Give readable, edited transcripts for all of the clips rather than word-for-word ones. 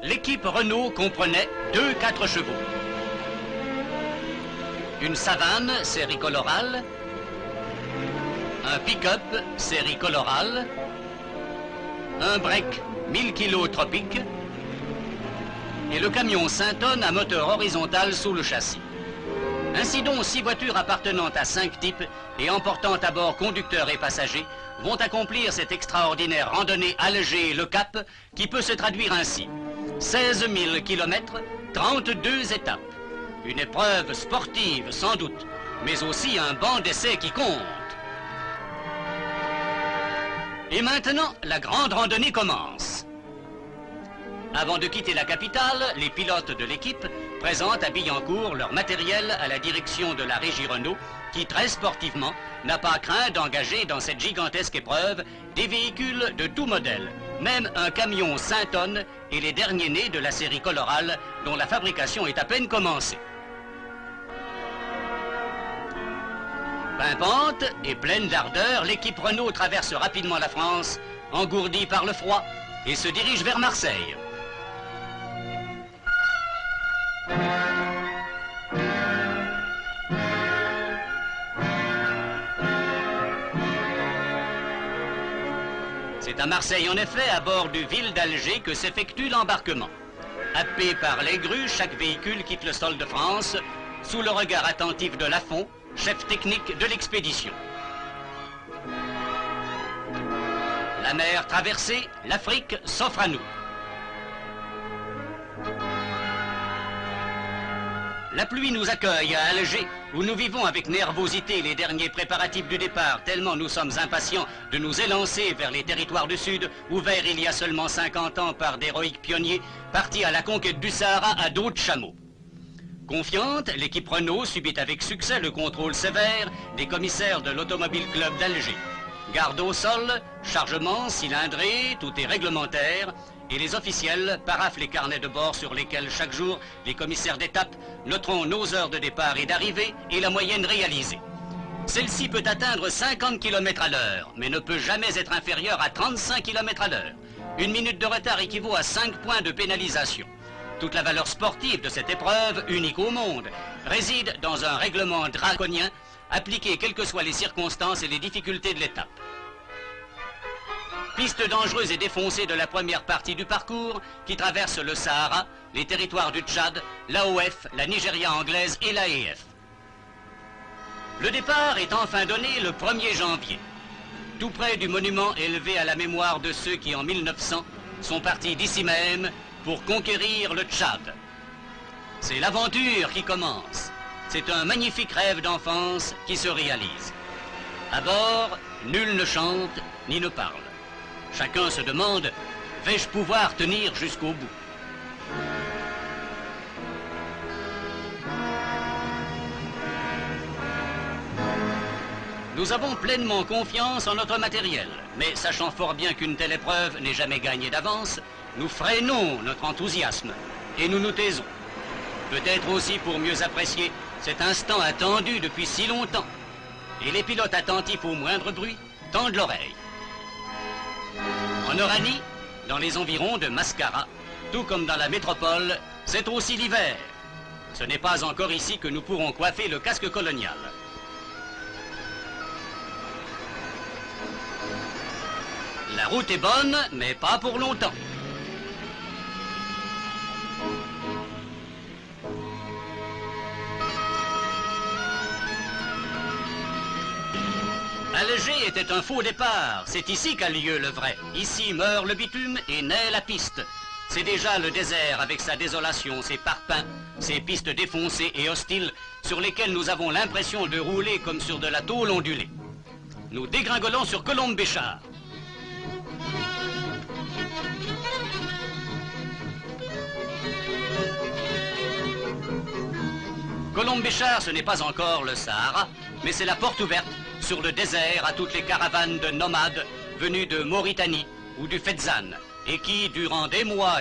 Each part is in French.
L'équipe Renault comprenait 2 4 chevaux. Une Savane, série Coloral. Un pick-up, série Coloral. Un break, 1000 kg Tropique. Et le camion 5 tonnes à moteur horizontal sous le châssis. Ainsi donc, 6 voitures appartenant à 5 types et emportant à bord conducteurs et passagers vont accomplir cette extraordinaire randonnée allégée Le Cap qui peut se traduire ainsi. 16 000 km, 32 étapes. Une épreuve sportive sans doute, mais aussi un banc d'essai qui compte. Et maintenant, la grande randonnée commence. Avant de quitter la capitale, les pilotes de l'équipe présentent à Billancourt leur matériel à la direction de la régie Renault qui, très sportivement, n'a pas craint d'engager dans cette gigantesque épreuve des véhicules de tout modèle, même un camion 5 tonnes et les derniers nés de la série Coloral dont la fabrication est à peine commencée. Pimpante et pleine d'ardeur, l'équipe Renault traverse rapidement la France, engourdie par le froid, et se dirige vers Marseille. C'est à Marseille, en effet, à bord du Ville d'Alger, que s'effectue l'embarquement. Happé par les grues, chaque véhicule quitte le sol de France, sous le regard attentif de Lafont, chef technique de l'expédition. La mer traversée, l'Afrique s'offre à nous. La pluie nous accueille à Alger, où nous vivons avec nervosité les derniers préparatifs du départ, tellement nous sommes impatients de nous élancer vers les territoires du Sud, ouverts il y a seulement 50 ans par d'héroïques pionniers, partis à la conquête du Sahara à dos de chameau. Confiante, l'équipe Renault subit avec succès le contrôle sévère des commissaires de l'Automobile Club d'Alger. Garde au sol, chargement, cylindré, tout est réglementaire, et les officiels paraphent les carnets de bord sur lesquels chaque jour les commissaires d'étape noteront nos heures de départ et d'arrivée et la moyenne réalisée. Celle-ci peut atteindre 50 km à l'heure, mais ne peut jamais être inférieure à 35 km à l'heure. Une minute de retard équivaut à 5 points de pénalisation. Toute la valeur sportive de cette épreuve, unique au monde, réside dans un règlement draconien appliqué quelles que soient les circonstances et les difficultés de l'étape. Piste dangereuse et défoncée de la première partie du parcours qui traverse le Sahara, les territoires du Tchad, l'AOF, la Nigeria anglaise et l'AEF. Le départ est enfin donné le 1er janvier, tout près du monument élevé à la mémoire de ceux qui en 1900 sont partis d'ici même pour conquérir le Tchad. C'est l'aventure qui commence. C'est un magnifique rêve d'enfance qui se réalise. À bord, nul ne chante ni ne parle. Chacun se demande, vais-je pouvoir tenir jusqu'au bout? Nous avons pleinement confiance en notre matériel, mais sachant fort bien qu'une telle épreuve n'est jamais gagnée d'avance, nous freinons notre enthousiasme et nous nous taisons. Peut-être aussi pour mieux apprécier cet instant attendu depuis si longtemps. Et les pilotes attentifs au moindre bruit tendent l'oreille. En Oranie, dans les environs de Mascara, tout comme dans la métropole, c'est aussi l'hiver. Ce n'est pas encore ici que nous pourrons coiffer le casque colonial. La route est bonne, mais pas pour longtemps. Alger était un faux départ. C'est ici qu'a lieu le vrai. Ici meurt le bitume et naît la piste. C'est déjà le désert avec sa désolation, ses parpaings, ces pistes défoncées et hostiles sur lesquelles nous avons l'impression de rouler comme sur de la tôle ondulée. Nous dégringolons sur Colombe-Béchard. Colombe-Béchard, ce n'est pas encore le Sahara, mais c'est la porte ouverte sur le désert à toutes les caravanes de nomades venus de Mauritanie ou du Fezzan et qui, durant des mois,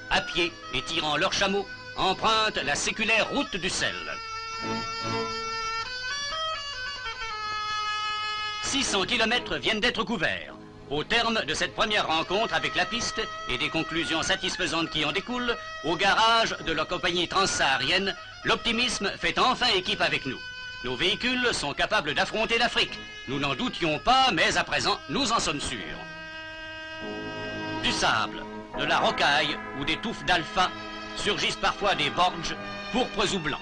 à pied et tirant leurs chameaux, empruntent la séculaire route du sel. 600 kilomètres viennent d'être couverts. Au terme de cette première rencontre avec la piste et des conclusions satisfaisantes qui en découlent, au garage de la compagnie transsaharienne, l'optimisme fait enfin équipe avec nous. Nos véhicules sont capables d'affronter l'Afrique. Nous n'en doutions pas, mais à présent, nous en sommes sûrs. Du sable, de la rocaille ou des touffes d'alpha surgissent parfois des borges, pourpres ou blancs.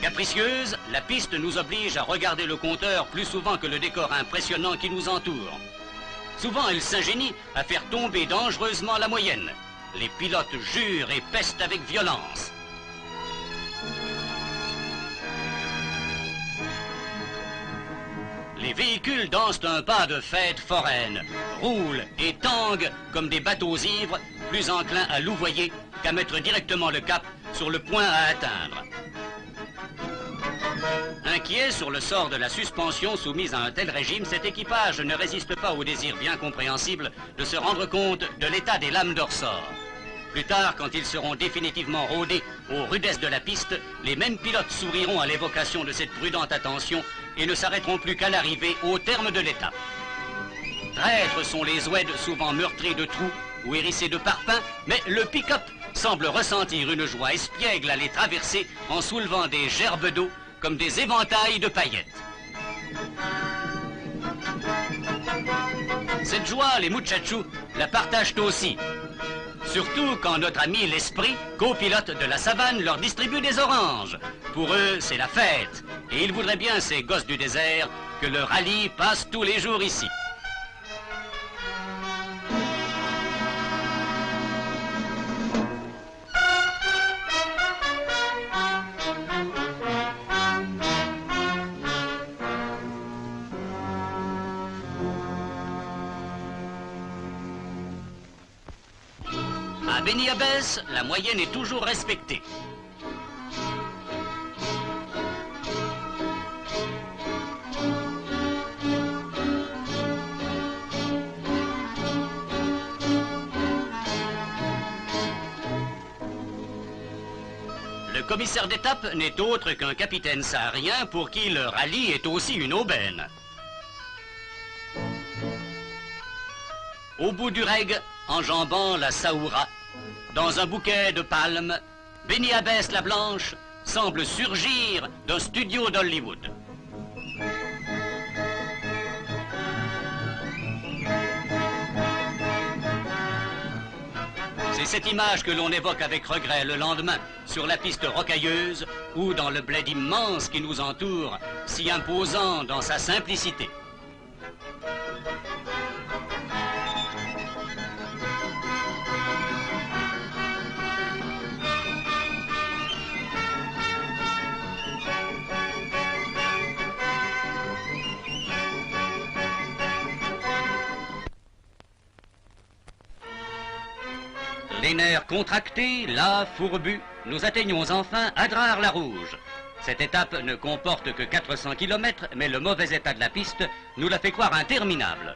Capricieuse, la piste nous oblige à regarder le compteur plus souvent que le décor impressionnant qui nous entoure. Souvent, elle s'ingénie à faire tomber dangereusement la moyenne. Les pilotes jurent et pestent avec violence. Les véhicules dansent un pas de fête foraine, roulent et tanguent comme des bateaux ivres, plus enclins à louvoyer qu'à mettre directement le cap sur le point à atteindre. Inquiet sur le sort de la suspension soumise à un tel régime, cet équipage ne résiste pas au désir bien compréhensible de se rendre compte de l'état des lames de ressort. Plus tard, quand ils seront définitivement rodés aux rudesses de la piste, les mêmes pilotes souriront à l'évocation de cette prudente attention et ne s'arrêteront plus qu'à l'arrivée au terme de l'étape. Traîtres sont les oueds souvent meurtris de trous ou hérissés de parpaings, mais le pick-up semble ressentir une joie espiègle à les traverser en soulevant des gerbes d'eau comme des éventails de paillettes. Cette joie, les muchachos la partagent aussi. Surtout quand notre ami l'Esprit, copilote de la savane, leur distribue des oranges. Pour eux, c'est la fête. Et ils voudraient bien, ces gosses du désert, que le rallye passe tous les jours ici. À Beni Abbès, la moyenne est toujours respectée. Le commissaire d'étape n'est autre qu'un capitaine saharien pour qui le rallye est aussi une aubaine. Au bout du reg, enjambant la Saoura, dans un bouquet de palmes, Beni Abbès la Blanche semble surgir d'un studio d'Hollywood. C'est cette image que l'on évoque avec regret le lendemain, sur la piste rocailleuse ou dans le bled immense qui nous entoure, si imposant dans sa simplicité. Les nerfs contractés, là, fourbus, nous atteignons enfin Adrar-la-Rouge. Cette étape ne comporte que 400 km, mais le mauvais état de la piste nous la fait croire interminable.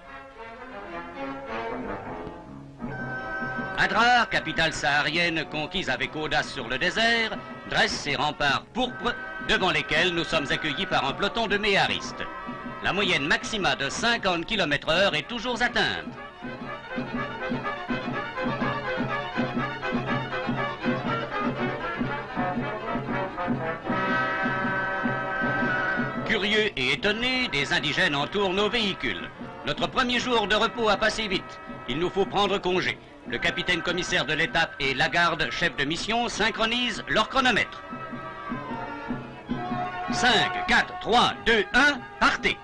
Adrar, capitale saharienne conquise avec audace sur le désert, dresse ses remparts pourpres devant lesquels nous sommes accueillis par un peloton de méharistes. La moyenne maxima de 50 km/h est toujours atteinte. Curieux et étonnés, des indigènes entourent nos véhicules. Notre premier jour de repos a passé vite. Il nous faut prendre congé. Le capitaine commissaire de l'étape et Lagarde, chef de mission, synchronisent leur chronomètre. 5, 4, 3, 2, 1, partez!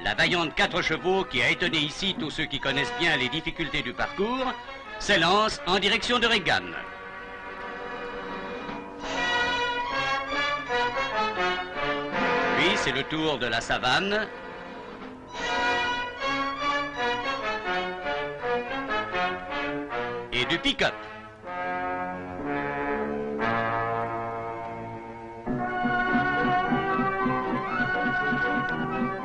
La vaillante 4 chevaux, qui a étonné ici tous ceux qui connaissent bien les difficultés du parcours, s'élance en direction de Reggane. c'est le tour de la savane. Et du pick-up.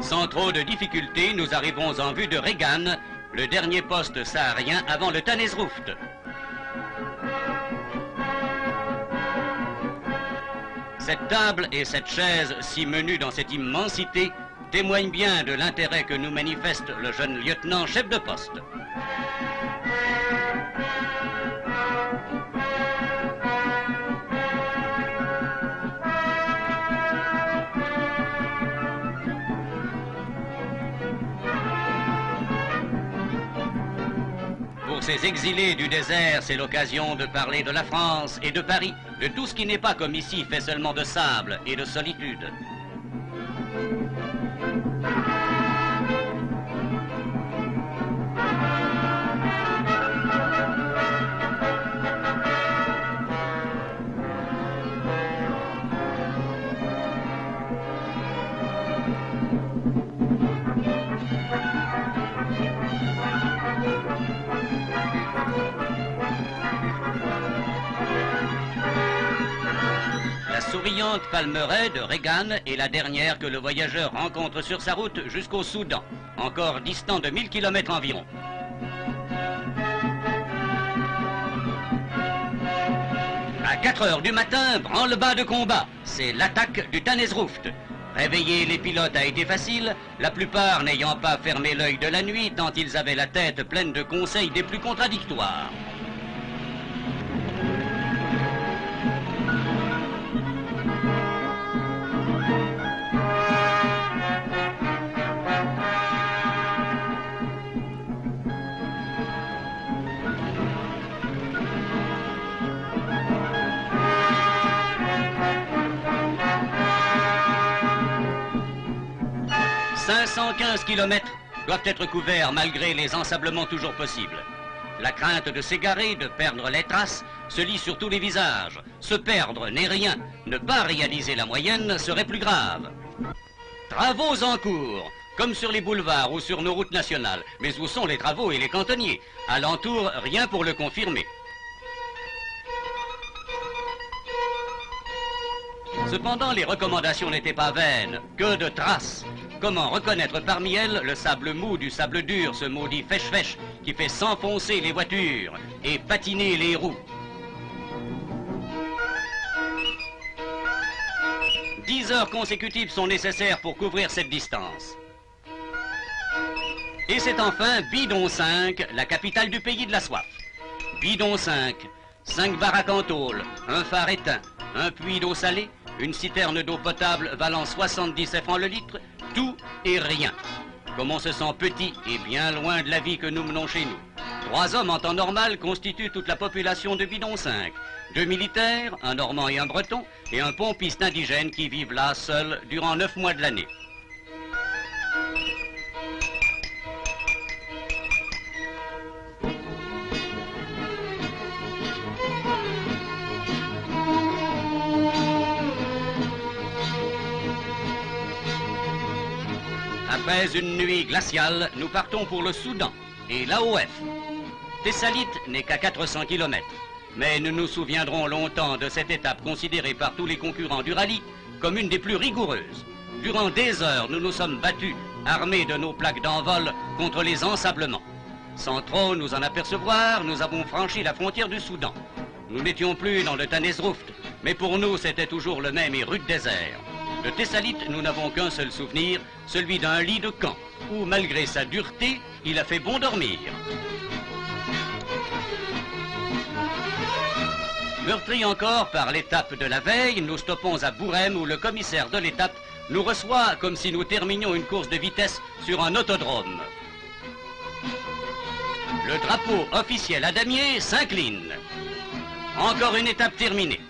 Sans trop de difficultés, nous arrivons en vue de Regan, le dernier poste saharien avant le Tanezrouft. Cette table et cette chaise, si menues dans cette immensité, témoignent bien de l'intérêt que nous manifeste le jeune lieutenant chef de poste. Pour ces exilés du désert, c'est l'occasion de parler de la France et de Paris, de tout ce qui n'est pas comme ici fait seulement de sable et de solitude. La souriante palmeraie de Regan est la dernière que le voyageur rencontre sur sa route jusqu'au Soudan, encore distant de 1000 km environ. À 4 heures du matin, branle-bas de combat, c'est l'attaque du Tanezrouft. Réveiller les pilotes a été facile, la plupart n'ayant pas fermé l'œil de la nuit tant ils avaient la tête pleine de conseils des plus contradictoires. « 515 km doivent être couverts malgré les ensablements toujours possibles. La crainte de s'égarer, de perdre les traces, se lit sur tous les visages. Se perdre n'est rien, ne pas réaliser la moyenne serait plus grave. Travaux en cours, comme sur les boulevards ou sur nos routes nationales. Mais où sont les travaux et les cantonniers? Alentour, rien pour le confirmer. Cependant, les recommandations n'étaient pas vaines. Que de traces! Comment reconnaître parmi elles le sable mou du sable dur, ce maudit fèche-fèche qui fait s'enfoncer les voitures et patiner les roues? 10 heures consécutives sont nécessaires pour couvrir cette distance. Et c'est enfin Bidon 5, la capitale du pays de la soif. Bidon 5, 5 baraques en tôle, un phare éteint, un puits d'eau salée, une citerne d'eau potable valant 70 francs le litre, tout et rien. Comme on se sent petit et bien loin de la vie que nous menons chez nous. 3 hommes en temps normal constituent toute la population de Bidon 5. 2 militaires, un Normand et un Breton, et un pompiste indigène qui vivent là seuls durant 9 mois de l'année. Après une nuit glaciale, nous partons pour le Soudan et l'AOF. Thessalite n'est qu'à 400 km, mais nous nous souviendrons longtemps de cette étape considérée par tous les concurrents du rallye comme une des plus rigoureuses. Durant des heures, nous nous sommes battus, armés de nos plaques d'envol, contre les ensablements. Sans trop nous en apercevoir, nous avons franchi la frontière du Soudan. Nous n'étions plus dans le Tanezrouft, mais pour nous c'était toujours le même et rude désert. De Thessalite, nous n'avons qu'un seul souvenir, celui d'un lit de camp, où malgré sa dureté, il a fait bon dormir. Meurtris encore par l'étape de la veille, nous stoppons à Bourem où le commissaire de l'étape nous reçoit comme si nous terminions une course de vitesse sur un autodrome. Le drapeau officiel à damier s'incline. Encore une étape terminée.